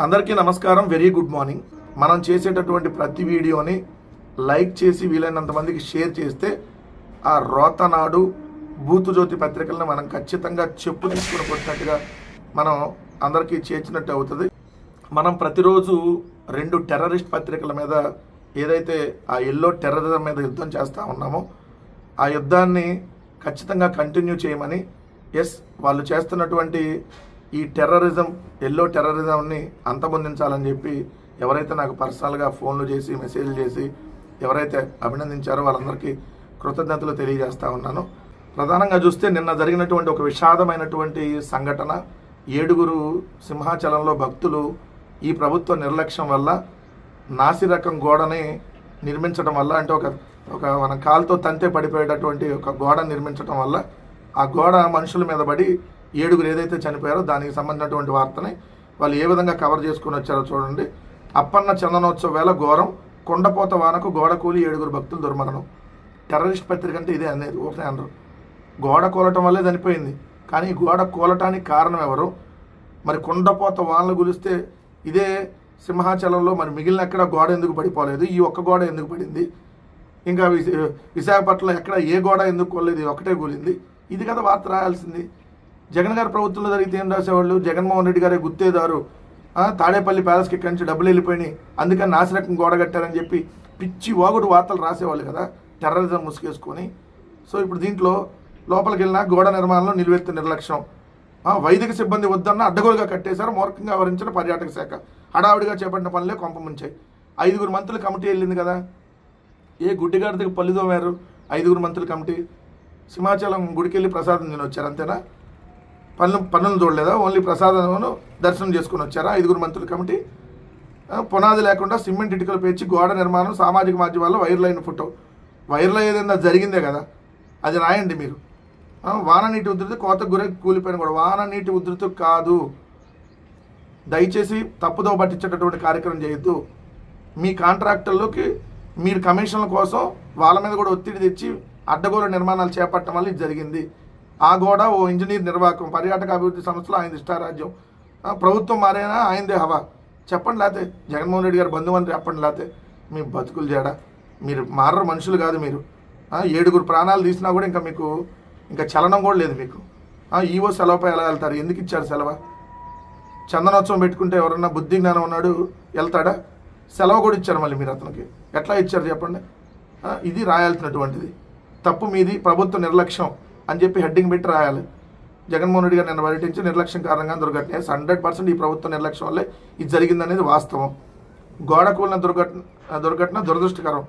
అందరికీ నమస్కారం. Very good morning. మనం చేసేటటువంటి ప్రతి వీడియోని లైక్ చేసి వీలైనంత మందికి షేర్ చేస్తే ఆ రోతనాడు బూతు జ్యోతి పత్రికలను మనం ఖచ్చితంగా చెప్పు తీసుకుని కొట్టినట్టుగా మనం అందరికీ చేర్చినట్టు అవుతుంది. మనం ప్రతిరోజు 2 టెర్రరిస్ట్ పత్రికల మీద ఏదైతే ఆ ఎల్లో టెర్రరిజం మీద యుద్ధం చేస్తూ ఉన్నామో ఆ యుద్ధాన్ని ఖచ్చితంగా కంటిన్యూ చేయమని, ఎస్ వాళ్ళు చేస్తున్నటువంటి ఈ టెర్రరిజం ఎల్లో టెర్రరిజంని అంతమొందించాలని చెప్పి ఎవరైతే నాకు పర్సనల్గా ఫోన్లు చేసి మెసేజ్లు చేసి ఎవరైతే అభినందించారో వాళ్ళందరికీ కృతజ్ఞతలు తెలియజేస్తూ ఉన్నాను. ప్రధానంగా చూస్తే నిన్న జరిగినటువంటి ఒక విషాదమైనటువంటి సంఘటన, 7 సింహాచలంలో భక్తులు ఈ ప్రభుత్వ నిర్లక్ష్యం వల్ల నాసిరకం గోడని నిర్మించడం వల్ల, అంటే ఒక మన కాలుతో తంతే పడిపోయేటటువంటి ఒక గోడ నిర్మించడం వల్ల ఆ గోడ మనుషుల మీద పడి 7 ఏదైతే చనిపోయారో దానికి సంబంధించినటువంటి వార్తని వాళ్ళు ఏ విధంగా కవర్ చేసుకుని వచ్చారో చూడండి. అప్పన్న చందనోత్సవ వేళ ఘోరం, కొండపోత వానకు గోడ కూలి 7 భక్తులు దుర్మరణం. టెర్రరిస్ట్ పత్రిక అంటే ఇదే అనేది, ఓకే అనరు. గోడ కూలటం వల్లే చనిపోయింది, కానీ గోడ కూలటానికి కారణం ఎవరు? మరి కొండపోత వానలు గులిస్తే ఇదే సింహాచలంలో మరి మిగిలిన ఎక్కడ గోడ ఎందుకు పడిపోలేదు? ఈ ఒక్క గోడ ఎందుకు పడింది? ఇంకా విశాఖపట్నంలో ఎక్కడ ఏ గోడ ఎందుకు కూలలేదు? ఒకటే కూలింది. ఇది కదా వార్త రాయాల్సింది. జగన్ గారి ప్రభుత్వంలో జరిగితే ఏం రాసేవాళ్ళు? జగన్మోహన్ రెడ్డి గారే గుత్తేదారు, తాడేపల్లి ప్యాలెస్కి ఇక్కడి నుంచి డబ్బులు వెళ్ళిపోయినాయి, అందుకని నాసిరకం గోడ కట్టారని చెప్పి పిచ్చి వాగుడు వార్తలు రాసేవాళ్ళు కదా, టెర్రరిజం ముసుగేసుకొని. సో ఇప్పుడు దీంట్లో లోపలికి వెళ్ళినా గోడ నిర్మాణంలో నిలువెత్తు నిర్లక్ష్యం, వైదిక సిబ్బంది వద్దన్న అడ్డగోలుగా కట్టేశారు, మూర్ఖంగా వ్యవహరించిన పర్యాటక శాఖ, హడావుడిగా చేపట్టిన పనులే కొంప ముంచాయి. 5 మంత్రుల కమిటీ వెళ్ళింది కదా, ఏ గుడ్డిగాడికి పల్లిదోమారు? 5 మంత్రుల కమిటీ సింహాచలం గుడికి వెళ్ళి ప్రసాదం తిని వచ్చారు, అంతేనా? పన్నులు చూడలేదా? ఓన్లీ ప్రసాదం దర్శనం చేసుకుని వచ్చారా 5 మంత్రుల కమిటీ? పునాది లేకుండా సిమెంట్ ఇటుకలు పేర్చి గోడ నిర్మాణం, సామాజిక మాధ్యమాల్లో వైరల్ అయిన ఫోటో. వైరల్ అయ్యేదన్నా జరిగిందే కదా, అది రాయండి మీరు. వాన నీటి ఉధృతి కోతకు గురై కూలిపోయిన కూడా వాన నీటి ఉధృతి కాదు. దయచేసి తప్పుదో పట్టించేటటువంటి కార్యక్రమం చేయొద్దు. మీ కాంట్రాక్టర్లోకి మీరు కమిషన్ల కోసం వాళ్ళ మీద కూడా ఒత్తిడి తెచ్చి అడ్డగోలు నిర్మాణాలు చేపట్టడం వల్ల ఇది జరిగింది. ఆ గోడ ఓ ఇంజనీర్ నిర్వాహకం, పర్యాటక అభివృద్ధి సంస్థలో ఆయన ఇష్టారాజ్యం, ప్రభుత్వం మారైనా ఆయనదే హవా. చెప్పండి, లేకపోతే జగన్మోహన్ రెడ్డి గారు బంధుమంత్రి చెప్పండి, లేకపోతే మీ బతుకులు చేయడా? మీరు మారరు మనుషులు కాదు మీరు. 7 ప్రాణాలు తీసినా కూడా ఇంకా మీకు ఇంకా చలనం కూడా లేదు మీకు. ఈవో సెలవుపై ఎలా వెళ్తారు? ఎందుకు ఇచ్చారు సెలవు? చందనోత్సవం పెట్టుకుంటే ఎవరన్నా బుద్ధి జ్ఞానం ఉన్నాడు వెళ్తాడా? సెలవు కూడా ఇచ్చారు మళ్ళీ మీరు అతనికి. ఎట్లా ఇచ్చారు చెప్పండి? ఇది రాయాల్సినటువంటిది. తప్పు మీది, ప్రభుత్వ నిర్లక్ష్యం అని చెప్పి హెడ్డింగ్ పెట్టి రాయాలి. జగన్మోహన్ రెడ్డి గారు నిన్న పర్యటించి నిర్లక్ష్యం కారణంగా దుర్ఘటన 100% ఈ ప్రభుత్వ నిర్లక్ష్యం వల్లే ఇది జరిగిందనేది వాస్తవం. గోడ కూలిన దుర్ఘటన దురదృష్టకరం.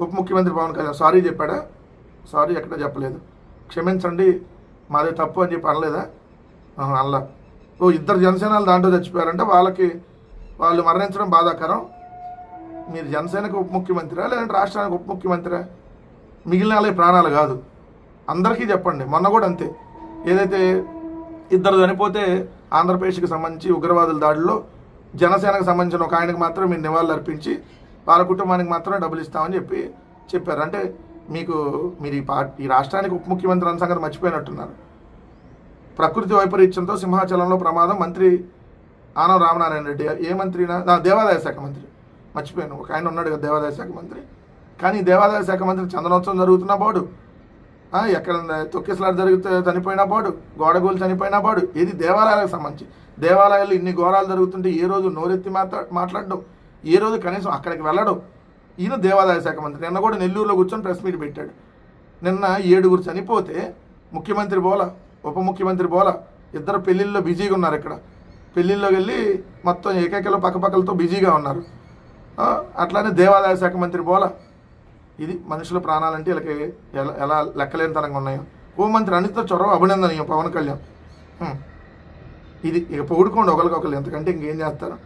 ఉప ముఖ్యమంత్రి పవన్ కళ్యాణ్ సారీ చెప్పాడా? సారీ ఎక్కడ చెప్పలేదు. క్షమించండి మాదే తప్పు అని చెప్పి అనలేదా? అనలా. 2 జనసేనలు దాంట్లో చచ్చిపోయారంటే వాళ్ళు మరణించడం బాధాకరం. మీరు జనసేనకు ఉప ముఖ్యమంత్రి లేదంటే రాష్ట్రానికి ఉప ముఖ్యమంత్రి? మిగిలిన వాళ్ళే ప్రాణాలు కాదు, అందరికీ చెప్పండి. మొన్న కూడా అంతే, ఏదైతే 2 చనిపోతే ఆంధ్రప్రదేశ్కి సంబంధించి ఉగ్రవాదుల దాడిలో జనసేనకు సంబంధించిన ఒక ఆయనకు మాత్రం మీరు నివాళులు అర్పించి వాళ్ళ కుటుంబానికి మాత్రమే డబ్బులు ఇస్తామని చెప్పారు. అంటే మీరు ఈ రాష్ట్రానికి ఉప ముఖ్యమంత్రి అన్న సంగతి మర్చిపోయినట్టున్నారు. ప్రకృతి వైపరీత్యంతో సింహాచలంలో ప్రమాదం, మంత్రి ఆనం రామనారాయణ రెడ్డి. ఏ మంత్రినా? దేవాదాయ శాఖ మంత్రి. మర్చిపోయాను, ఒక ఆయన ఉన్నాడు కదా దేవాదాయ శాఖ మంత్రి. కానీ దేవాదాయ శాఖ మంత్రి చందనోత్సవం జరుగుతున్న బాడు, ఎక్కడ తొక్కిసలాట జరిగితే చనిపోయినా బాడు, గోడగోలు చనిపోయినా బాడు. ఇది దేవాలయాలకు సంబంధించి. దేవాలయాల్లో ఇన్ని ఘోరాలు జరుగుతుంటే ఏ రోజు నోరెత్తి మాట్లాడడం, ఏ రోజు కనీసం అక్కడికి వెళ్ళడం. ఈయన దేవాదాయ శాఖ మంత్రి. నిన్న కూడా నెల్లూరులో కూర్చొని ప్రెస్ మీట్ పెట్టాడు. నిన్న 7 చనిపోతే ముఖ్యమంత్రి బోలా, ఉప ముఖ్యమంత్రి బోలా, 2 పెళ్లిళ్ళలో బిజీగా ఉన్నారు. ఇక్కడ పెళ్లిళ్ళలోకి వెళ్ళి మొత్తం ఏకైకలో పక్కపక్కలతో బిజీగా ఉన్నారు. అట్లానే దేవాదాయ శాఖ మంత్రి బోలా. ఇది మనుషుల ప్రాణాలంటే వీళ్ళకి ఎలా లెక్కలేనితనంగా ఉన్నాయో. హోంమంత్రి అనిత చొరవ అభినందనీయం పవన్ కళ్యాణ్. ఇది ఇక పొగుడుకోండి ఒకరికొకరు, ఎంతకంటే ఇంకేం చేస్తారు?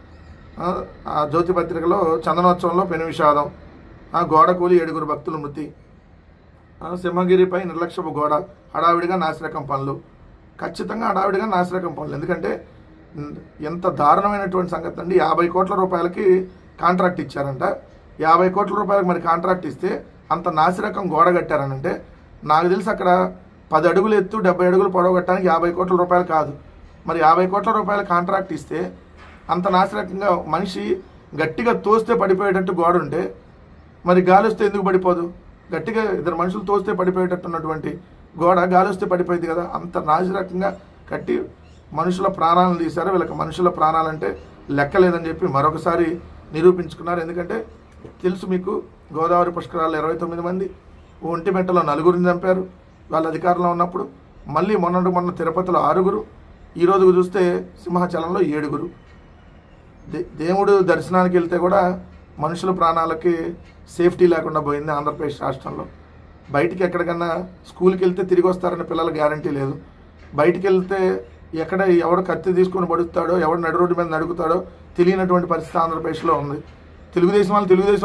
ఆ జ్యోతి పత్రికలో చందనోత్సవంలో పెను విషాదం, గోడ కూలి 7 భక్తులు మృతి, సింహగిరిపై నిర్లక్ష్యపు గోడ, హడావిడిగా నాసిరకం పనులు. ఖచ్చితంగా హడావిడిగా నాసిరకం పనులు. ఎందుకంటే ఎంత దారుణమైనటువంటి సంగతి అండి. 50 కోట్ల రూపాయలకి కాంట్రాక్ట్ ఇచ్చారంట. 50 కోట్ల రూపాయలకు మరి కాంట్రాక్ట్ ఇస్తే అంత నాసిరకం గోడ కట్టారనంటే నాకు తెలిసి అక్కడ 10 అడుగులు ఎత్తు 70 అడుగులు పొడవు కట్టడానికి 50 కోట్ల రూపాయలు కాదు. మరి 50 కోట్ల రూపాయల కాంట్రాక్ట్ ఇస్తే అంత నాసిరకంగా మనిషి గట్టిగా తోస్తే పడిపోయేటట్టు గోడ ఉంటే మరి గాలి వస్తే ఎందుకు పడిపోదు? గట్టిగా ఇద్దరు మనుషులు తోస్తే పడిపోయేటట్టు ఉన్నటువంటి గోడ గాలి వస్తే పడిపోయింది కదా. అంత నాసిరకంగా కట్టి మనుషుల ప్రాణాలను తీశారు. వీళ్ళకి మనుషుల ప్రాణాలంటే లెక్కలేదని చెప్పి మరొకసారి నిరూపించుకున్నారు. ఎందుకంటే తెలుసు మీకు, గోదావరి పుష్కరాల్లో 29 మంది, ఒంటిమిట్టలో 4 చంపారు వాళ్ళ అధికారంలో ఉన్నప్పుడు. మళ్ళీ మొన్న తిరుపతిలో 6, ఈ రోజుకు చూస్తే సింహాచలంలో 7. దేవుడు దర్శనానికి వెళ్తే కూడా మనుషుల ప్రాణాలకి సేఫ్టీ లేకుండా పోయింది ఆంధ్రప్రదేశ్ రాష్ట్రంలో. బయటికి ఎక్కడికన్నా స్కూల్కి వెళ్తే తిరిగి వస్తారని పిల్లల గ్యారంటీ లేదు. బయటికి వెళ్తే ఎక్కడ ఎవడు కత్తి తీసుకొని పడుతాడో, ఎవడు నడు రోడ్డు మీద నడుకుతాడో తెలియనటువంటి పరిస్థితి ఆంధ్రప్రదేశ్లో ఉంది. తెలుగుదేశం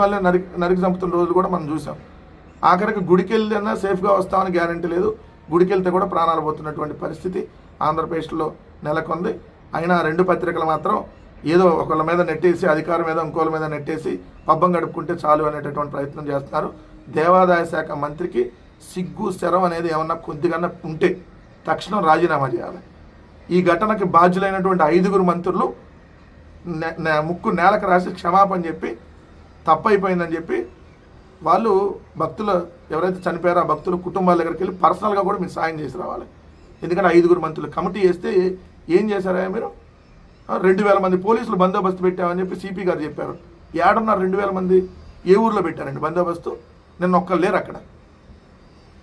వాళ్ళే నరికి చంపుతున్న రోజులు కూడా మనం చూసాం. ఆఖరికి గుడికి వెళ్ళినా సేఫ్గా వస్తామని గ్యారంటీ లేదు. గుడికి వెళ్తే కూడా ప్రాణాలు పోతున్నటువంటి పరిస్థితి ఆంధ్రప్రదేశ్లో నెలకొంది. అయినా 2 పత్రికలు మాత్రం ఏదో ఒకళ్ళ మీద నెట్టేసి, అధికారం మీద ఇంకోళ్ళ మీద నెట్టేసి పబ్బం గడుపుకుంటే చాలు అనేటటువంటి ప్రయత్నం చేస్తున్నారు. దేవాదాయ శాఖ మంత్రికి సిగ్గు శరం అనేది ఏమన్నా కొద్దిగా ఉంటే తక్షణం రాజీనామా చేయాలి. ఈ ఘటనకి బాధ్యులైనటువంటి 5 మంత్రులు ముక్కు నేలకు రాసి క్షమాపణ చెప్పి తప్పైపోయిందని చెప్పి వాళ్ళు భక్తులు ఎవరైతే చనిపోయారో ఆ భక్తుల కుటుంబాల దగ్గరికి వెళ్ళి పర్సనల్గా కూడా మీరు సాయం చేసి రావాలి. ఎందుకంటే 5 మంత్రులు కమిటీ చేస్తే ఏం చేశారా మీరు? 2000 మంది పోలీసులు బందోబస్తు పెట్టామని చెప్పి సిపి గారు చెప్పారు. ఏడున్నారు 2000 మంది? ఏ ఊర్లో పెట్టారండి బందోబస్తు? నిన్న ఒక్కరు లేరు అక్కడ.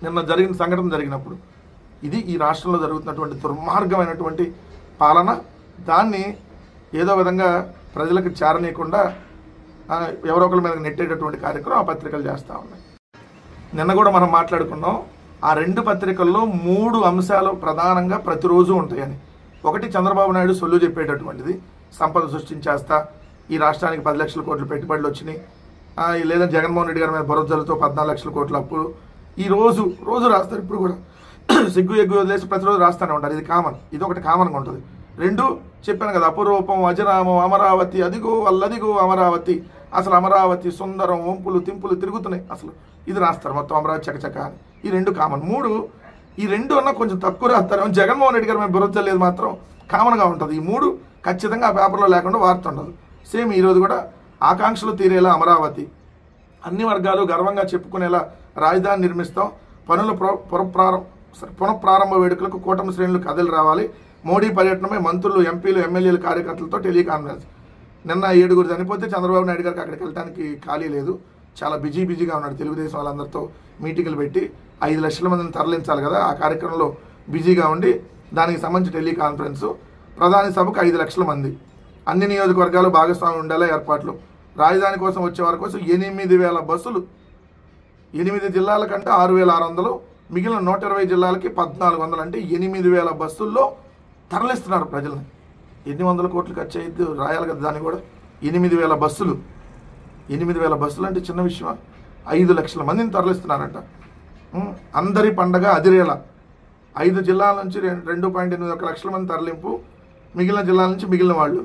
నిన్న జరిగిన సంఘటన జరిగినప్పుడు ఇది ఈ రాష్ట్రంలో జరుగుతున్నటువంటి దుర్మార్గమైనటువంటి పాలన. దాన్ని ఏదో విధంగా ప్రజలకు చేరనీయకుండా ఎవరో ఒకరి మీద నెట్టేటటువంటి కార్యక్రమం ఆ పత్రికలు చేస్తూ ఉన్నాయి. నిన్న కూడా మనం మాట్లాడుకున్నాం. ఆ 2 పత్రికల్లో 3 అంశాలు ప్రధానంగా ప్రతిరోజు ఉంటాయని. ఒకటి, చంద్రబాబు నాయుడు సొల్లు చెప్పేటటువంటిది, సంపద సృష్టించేస్తా, ఈ రాష్ట్రానికి 10 లక్షల కోట్ల పెట్టుబడులు వచ్చినాయి, లేదా జగన్మోహన్ రెడ్డి గారి మీద బురదలతో 14 లక్షల కోట్ల అప్పులు. ఈ రోజు రాస్తారు. ఇప్పుడు కూడా సిగ్గు ఎగ్గు వదిలేసి ప్రతిరోజు రాస్తూనే ఉంటారు. ఇది కామన్. ఇది ఒకటి కామన్గా ఉంటుంది. 2, చెప్పాను కదా, అపురూపం, అజరామం, అమరావతి, అదిగో అల్లదిగో అమరావతి, అసలు అమరావతి సుందరం, వంపులు తింపులు తిరుగుతున్నాయి అసలు. ఇది రాస్తారు మొత్తం అమరావతి చకచక అని. ఈ 2 కామన్. 3, ఈ 2 అన్నా కొంచెం తక్కువ రాస్తారు. జగన్మోహన్ రెడ్డి గారు మేము బురదలేదు మాత్రం కామన్గా ఉంటుంది. ఈ 3 ఖచ్చితంగా ఆ పేపర్లో లేకుండా వార్తుండదు. సేమ్ ఈరోజు కూడా ఆకాంక్షలు తీరేలా అమరావతి, అన్ని వర్గాలు గర్వంగా చెప్పుకునేలా రాజధాని నిర్మిస్తాం, పనుల పునఃప్రారంభ వేడుకలకు కూటమి శ్రేణులు కథలు రావాలి, మోడీ పర్యటనపై మంత్రులు, ఎంపీలు, ఎమ్మెల్యేలు, కార్యకర్తలతో టెలికాన్ఫరెన్స్. నిన్న 7 చనిపోతే చంద్రబాబు నాయుడు గారికి అక్కడికి వెళ్ళడానికి ఖాళీ లేదు. చాలా బిజీగా ఉన్నాడు. తెలుగుదేశం వాళ్ళందరితో మీటింగులు పెట్టి 5 లక్షల మందిని తరలించాలి కదా, ఆ కార్యక్రమంలో బిజీగా ఉండి దానికి సంబంధించి టెలికాన్ఫరెన్స్. ప్రధాని సభకు 5 లక్షల మంది, అన్ని నియోజకవర్గాలు భాగస్వామి ఉండేలా ఏర్పాట్లు, రాజధాని కోసం వచ్చే వారి కోసం 8,000 బస్సులు, 8 జిల్లాల కంటే 6,600, మిగిలిన 120 జిల్లాలకి 1,400, అంటే 8,000 బస్సుల్లో తరలిస్తున్నారు ప్రజల్ని. ఎన్ని వందల కోట్లు ఖర్చు అయితే రాయాలి కదా దాన్ని కూడా. 8,000 బస్సులు, 8,000 బస్సులు అంటే చిన్న విషయమా? 5 లక్షల మందిని తరలిస్తున్నారంట. అందరి పండగ అదిరేలా 5 జిల్లాల నుంచి 2.81 లక్షల మంది తరలింపు, మిగిలిన జిల్లాల నుంచి మిగిలిన వాళ్ళు.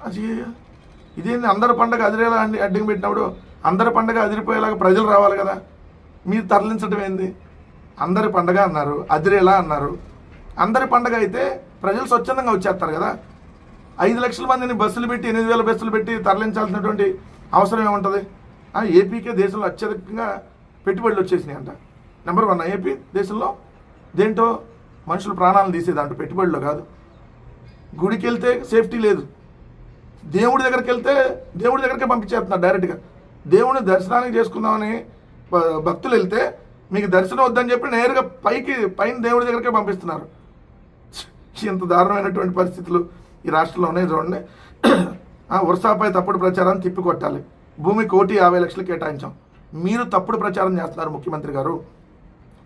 అది ఇదేంది అందరి పండగ అదిరేలా అండి? అడ్డం పెట్టినప్పుడు అందరి పండగ అదిరిపోయేలాగా ప్రజలు రావాలి కదా, మీరు తరలించడం ఏంది? అందరి పండగ అన్నారు, అదిరేలా అన్నారు. అందరి పండగ అయితే ప్రజలు స్వచ్ఛందంగా వచ్చేస్తారు కదా. 5 లక్షల మందిని బస్సులు పెట్టి 8,000 బస్సులు పెట్టి తరలించాల్సినటువంటి అవసరం ఏముంటుంది? ఏపీకే దేశంలో అత్యధికంగా పెట్టుబడులు వచ్చేసినాయి అంట. నెంబర్ 1 ఏపీ దేశంలో. దేంటో మనుషుల ప్రాణాలను తీసేదంట, పెట్టుబడిలో కాదు. గుడికి వెళ్తే సేఫ్టీ లేదు, దేవుడి దగ్గరికి వెళ్తే దేవుడి దగ్గరికే పంపించేస్తున్నారు డైరెక్ట్గా. దేవుడిని దర్శనానికి చేసుకుందామని భక్తులు వెళ్తే మీకు దర్శనం వద్దని చెప్పి నేరుగా పైన దేవుడి దగ్గరికే పంపిస్తున్నారు. ఇంత దారుణమైనటువంటి పరిస్థితులు ఈ రాష్ట్రంలో ఉన్నాయి చూడండి. వర్షాపై తప్పుడు ప్రచారాన్ని తిప్పికొట్టాలి, భూమి 1,50,00,000 కేటాయించాం. మీరు తప్పుడు ప్రచారం చేస్తున్నారు ముఖ్యమంత్రి గారు.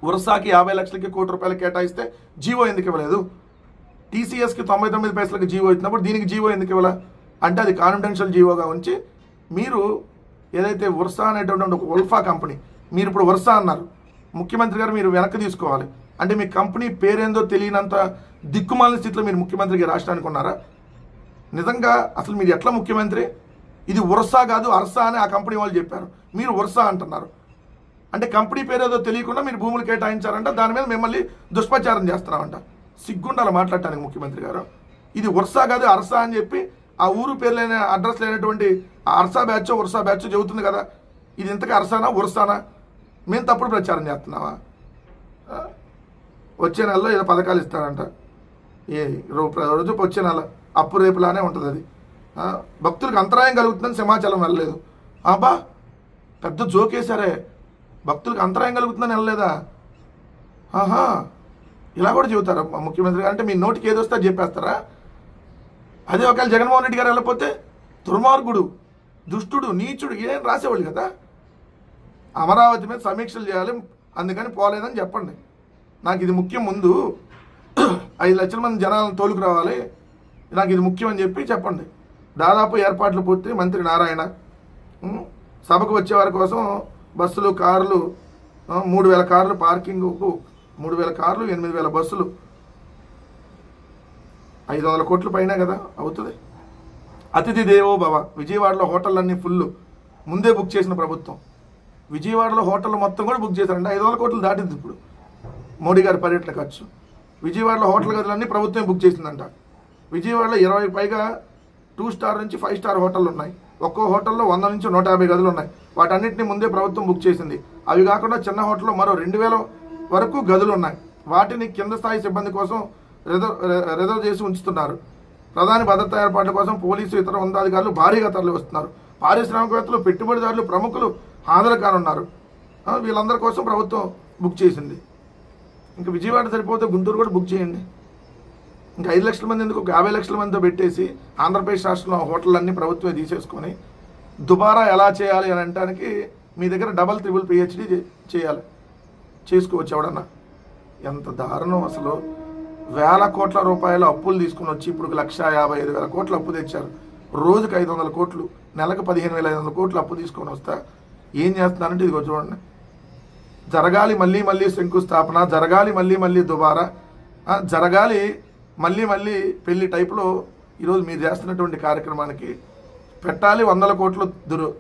వర్షాకి 50 లక్షలకి ₹1,00,00,000 కేటాయిస్తే జీవో ఎందుకు ఇవ్వలేదు? టీసీఎస్కి 99 పైసలకి జీవో ఇచ్చినప్పుడు దీనికి జీవో ఎందుకు ఇవ్వాల? అంటే అది కాన్ఫిడెన్షియల్ జీవోగా ఉంచి మీరు ఏదైతే వర్షా అనేటువంటి ఒక ఉల్ఫా కంపెనీ, మీరు ఇప్పుడు వర్షా అన్నారు. ముఖ్యమంత్రి గారు మీరు వెనక్కి తీసుకోవాలి. అంటే మీ కంపెనీ పేరేందో తెలియనంత దిక్కుమాలిన స్థితిలో మీరు ముఖ్యమంత్రికి రాష్ట్రానికి ఉన్నారా? నిజంగా అసలు మీరు ఎట్లా ముఖ్యమంత్రి? ఇది వర్షా కాదు అర్సా అని ఆ కంపెనీ వాళ్ళు చెప్పారు, మీరు వర్షా అంటున్నారు. అంటే కంపెనీ పేరేదో తెలియకుండా మీరు భూములు కేటాయించారంట, దాని మీద మిమ్మల్ని దుష్ప్రచారం చేస్తున్నామంట. సిగ్గుండాలి మాట్లాడటానికి ముఖ్యమంత్రి గారు. ఇది వర్షా కాదు అర్సా అని చెప్పి ఆ ఊరు పేరు లేని అడ్రస్ లేనటువంటి అర్సా బ్యాచ్ ఉర్సా బ్యాచ్ చెబుతుంది కదా, ఇది ఇంతకు అర్సానా ఉర్సానా? మేము తప్పుడు ప్రచారం చేస్తున్నావా? వచ్చే నెలలో ఏదో పథకాలు ఇస్తారంట, రోజు వచ్చే నెల అప్పు రేపులానే ఉంటుంది అది. భక్తులకు అంతరాయం కలుగుతుందని సింహాచలం వెళ్ళలేదు. అబ్బా పెద్ద జోకేశారే, భక్తులకు అంతరాయం కలుగుతుందని వెళ్ళలేదా? ఆహా, ఇలా కూడా చెబుతారా ముఖ్యమంత్రి గారు? అంటే మీ నోటికి ఏదొస్తే అది చెప్పేస్తారా? అదే ఒకవేళ జగన్మోహన్ రెడ్డి గారు వెళ్ళకపోతే దుర్మార్గుడు, దుష్టుడు, నీచుడు ఏం రాసేవాళ్ళు కదా. అమరావతి మీద సమీక్షలు చేయాలి, అందుకని పోలేదని చెప్పండి. నాకు ఇది ముఖ్యం, ముందు 5 లక్షల మంది జనాలను తోలుకు రావాలి, నాకు ఇది ముఖ్యం అని చెప్పి చెప్పండి. దాదాపు ఏర్పాట్లు పూర్తి. మంత్రి నారాయణ సభకు వచ్చే వారి కోసం బస్సులు, కార్లు, 3000 కార్లు పార్కింగ్కు, 3000 కార్లు, 8000 బస్సులు, 500 కోట్ల పైన కదా అవుతుంది. అతిథి దేవో భవ. విజయవాడలో హోటళ్ళన్నీ ఫుల్, ముందే బుక్ చేసిన ప్రభుత్వం. విజయవాడలో హోటల్ మొత్తం కూడా బుక్ చేశారంటే 500 కోట్లు దాటింది ఇప్పుడు మోడీ గారి పర్యటన ఖర్చు. విజయవాడలో హోటల్ గదులన్నీ ప్రభుత్వం బుక్ చేసిందంట. విజయవాడలో 20 పైగా 2 స్టార్ నుంచి 5 స్టార్ హోటళ్ళు ఉన్నాయి. ఒక్కో హోటల్లో 100 నుంచి 150 గదులు ఉన్నాయి. వాటన్నిటిని ముందే ప్రభుత్వం బుక్ చేసింది. అవి కాకుండా చిన్న హోటల్లో మరో 2000 వరకు గదులు ఉన్నాయి. వాటిని కింద స్థాయి సిబ్బంది కోసం రిజర్వ్ చేసి ఉంచుతున్నారు. ప్రధాని భద్రతా ఏర్పాట్ల కోసం పోలీసు, ఇతర ఉన్నతాధికారులు భారీగా తరలి వస్తున్నారు. పారిశ్రామికవేత్తలు, పెట్టుబడిదారులు, ప్రముఖులు హాజరు కానున్నారు. వీళ్ళందరి కోసం ప్రభుత్వం బుక్ చేసింది. ఇంకా విజయవాడ సరిపోతే గుంటూరు కూడా బుక్ చేయండి. ఇంకా 5 లక్షల మంది ఎందుకు, 50 లక్షల మందితో పెట్టేసి ఆంధ్రప్రదేశ్ రాష్ట్రంలో హోటళ్ళన్నీ ప్రభుత్వమే తీసేసుకొని దుబారా ఎలా చేయాలి అని అనడానికి మీ దగ్గర డబల్ త్రిబుల్ PhD చేయాలి, చేసుకోవచ్చు ఎవడన్నా. ఎంత దారుణం అసలు. వేల కోట్ల రూపాయల అప్పులు తీసుకుని వచ్చి ఇప్పుడు 1,55,000 కోట్ల అప్పు తెచ్చారు. రోజుకు 500 కోట్లు, నెలకు 15,500 కోట్లు అప్పు తీసుకొని వస్తా ఏం చేస్తున్నారంటే ఇదిగో చూడండి. జరగాలి మళ్ళీ మళ్ళీ శంకుస్థాపన, జరగాలి మళ్ళీ మళ్ళీ దుబారా, జరగాలి మళ్ళీ మళ్ళీ పెళ్లి టైపులో ఈరోజు మీరు చేస్తున్నటువంటి కార్యక్రమానికి పెట్టాలి 100 కోట్ల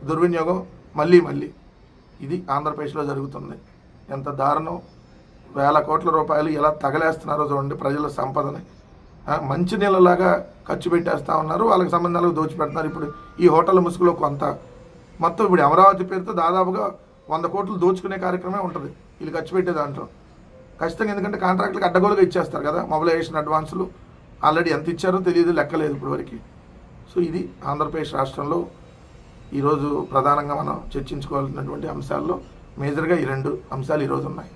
దుర్వినియోగం మళ్ళీ మళ్ళీ. ఇది ఆంధ్రప్రదేశ్లో జరుగుతుంది. ఎంత దారుణం. వేల కోట్ల రూపాయలు ఎలా తగలేస్తున్నారో చూడండి ప్రజల సంపదని. మంచి నీళ్ళలాగా ఖర్చు పెట్టేస్తూ ఉన్నారు, వాళ్ళకి సంబంధాలకు దోచిపెడుతున్నారు. ఇప్పుడు ఈ హోటల్ ముసుగులో కొంత మొత్తం ఇప్పుడు అమరావతి పేరుతో దాదాపుగా 100 కోట్లు దోచుకునే కార్యక్రమే ఉంటుంది వీళ్ళు ఖర్చు పెట్టే దాంట్లో ఖచ్చితంగా. ఎందుకంటే కాంట్రాక్టులకు అడ్డగోలుగా ఇచ్చేస్తారు కదా, మొబిలైజేషన్ అడ్వాన్సులు ఆల్రెడీ ఎంత ఇచ్చారో తెలియదు, లెక్కలేదు ఇప్పటివరకు. సో ఇది ఆంధ్రప్రదేశ్ రాష్ట్రంలో ఈరోజు ప్రధానంగా మనం చర్చించుకోవాల్సినటువంటి అంశాల్లో మేజర్గా ఈ 2 అంశాలు ఈరోజు ఉన్నాయి.